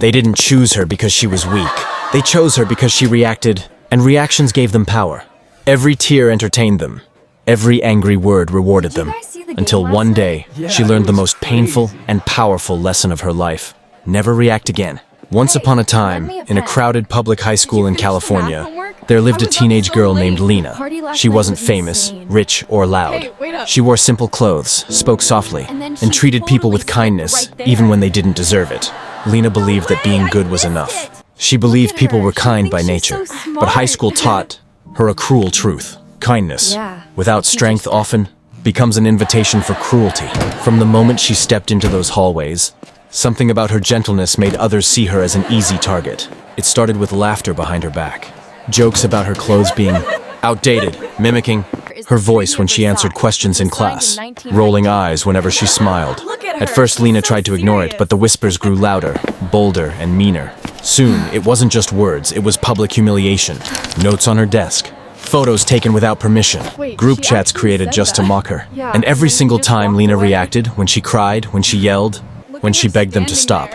They didn't choose her because she was weak. They chose her because she reacted, and reactions gave them power. Every tear entertained them. Every angry word rewarded them. Until one day, she learned the most painful and powerful lesson of her life. Never react again. Once upon a time, in a crowded public high school in California, there lived a teenage girl named Lena. She wasn't famous, rich, or loud. She wore simple clothes, spoke softly, and treated people with kindness, even when they didn't deserve it. Lena believed that being good was enough. She believed people were kind by nature, but high school taught her a cruel truth. Kindness, without strength often, becomes an invitation for cruelty. From the moment she stepped into those hallways, something about her gentleness made others see her as an easy target. It started with laughter behind her back. Jokes about her clothes being outdated, mimicking her voice when she answered questions in class, rolling eyes whenever she smiled. At first, Lena tried to ignore it, but the whispers grew louder, bolder, and meaner. Soon, it wasn't just words, it was public humiliation. Notes on her desk, photos taken without permission, group chats created just to mock her. And every single time Lena reacted, when she cried, when she yelled, when she begged them to stop,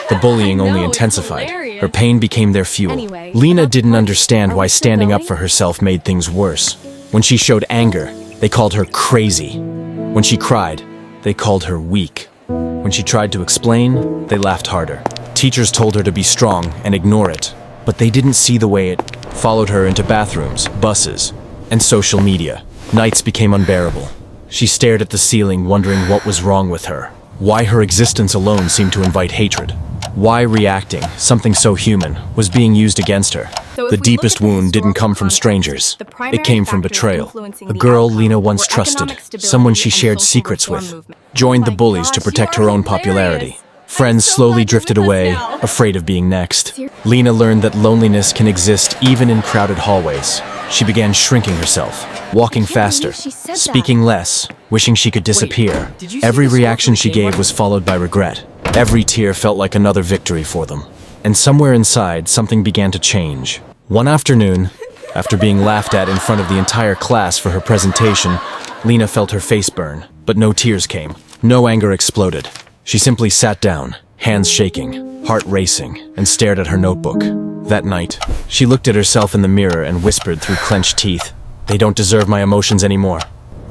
the bullying only intensified. Her pain became their fuel. Lena didn't understand why standing up for herself made things worse. When she showed anger, they called her crazy. When she cried, they called her weak. When she tried to explain, they laughed harder. Teachers told her to be strong and ignore it, but they didn't see the way it followed her into bathrooms, buses, and social media. Nights became unbearable. She stared at the ceiling, wondering what was wrong with her. Why her existence alone seemed to invite hatred. Why reacting, something so human, was being used against her. The deepest wound didn't come from strangers. It came from betrayal. A girl Lena once trusted, someone she shared secrets with, joined the bullies to protect her own popularity. Friends slowly drifted away, afraid of being next. Lena learned that loneliness can exist even in crowded hallways. She began shrinking herself, walking faster, speaking less, wishing she could disappear. Every reaction she gave was followed by regret. Every tear felt like another victory for them. And somewhere inside, something began to change. One afternoon, after being laughed at in front of the entire class for her presentation, Lena felt her face burn, but no tears came. No anger exploded. She simply sat down, hands shaking, heart racing, and stared at her notebook. That night, she looked at herself in the mirror and whispered through clenched teeth, "They don't deserve my emotions anymore."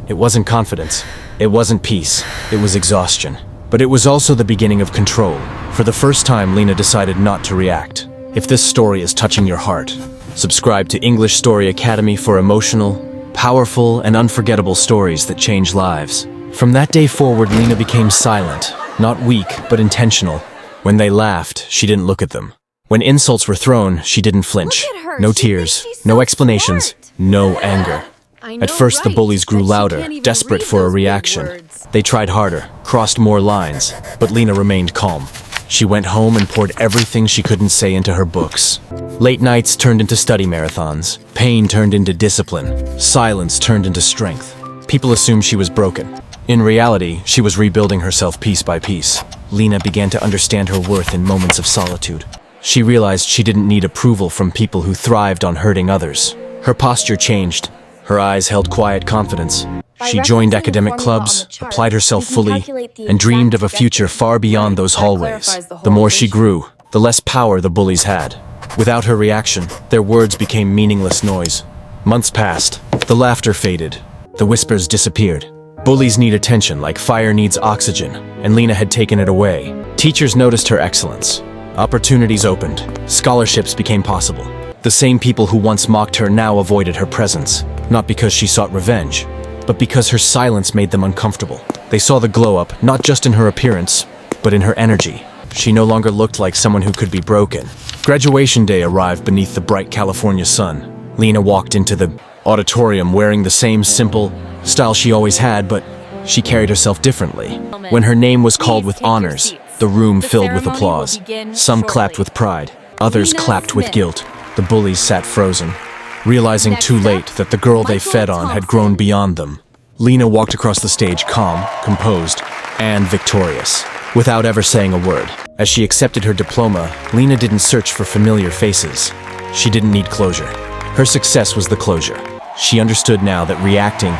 It wasn't confidence. It wasn't peace. It was exhaustion. But it was also the beginning of control. For the first time, Lena decided not to react. If this story is touching your heart, subscribe to English Story Academy for emotional, powerful, and unforgettable stories that change lives. From that day forward, Lena became silent, not weak, but intentional. When they laughed, she didn't look at them. When insults were thrown, she didn't flinch. No tears, no explanations, no anger. At first, the bullies grew louder, desperate for a reaction. They tried harder, crossed more lines, but Lena remained calm. She went home and poured everything she couldn't say into her books. Late nights turned into study marathons. Pain turned into discipline. Silence turned into strength. People assumed she was broken. In reality, she was rebuilding herself piece by piece. Lena began to understand her worth in moments of solitude. She realized she didn't need approval from people who thrived on hurting others. Her posture changed. Her eyes held quiet confidence. She joined academic clubs, applied herself fully, and dreamed of a future far beyond those hallways. The more she grew, the less power the bullies had. Without her reaction, their words became meaningless noise. Months passed. The laughter faded. The whispers disappeared. Bullies need attention like fire needs oxygen, and Lena had taken it away. Teachers noticed her excellence. Opportunities opened. Scholarships became possible. The same people who once mocked her now avoided her presence, not because she sought revenge, but because her silence made them uncomfortable. They saw the glow-up, not just in her appearance, but in her energy. She no longer looked like someone who could be broken. Graduation day arrived beneath the bright California sun. Lena walked into the auditorium wearing the same simple style she always had, but she carried herself differently. When her name was called with honors, the room filled with applause. Some clapped with pride, others clapped with guilt. The bullies sat frozen, realizing too late that the girl they fed on had grown beyond them. Lena walked across the stage calm, composed, and victorious, without ever saying a word. As she accepted her diploma, Lena didn't search for familiar faces. She didn't need closure. Her success was the closure. She understood now that reacting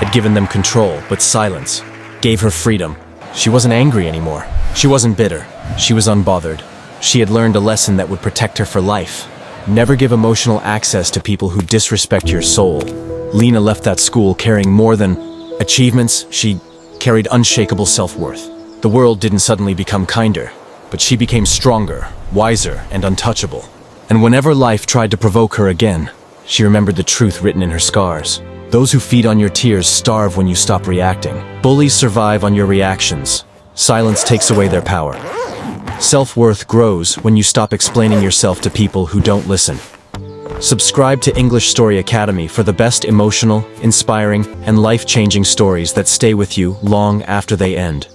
had given them control, but silence gave her freedom. She wasn't angry anymore. She wasn't bitter. She was unbothered. She had learned a lesson that would protect her for life. Never give emotional access to people who disrespect your soul. Lena left that school carrying more than achievements. She carried unshakable self-worth. The world didn't suddenly become kinder, but she became stronger, wiser, and untouchable. And whenever life tried to provoke her again, she remembered the truth written in her scars. Those who feed on your tears starve when you stop reacting. Bullies survive on your reactions. Silence takes away their power. Self-worth grows when you stop explaining yourself to people who don't listen. Subscribe to English Story Academy for the best emotional, inspiring, and life-changing stories that stay with you long after they end.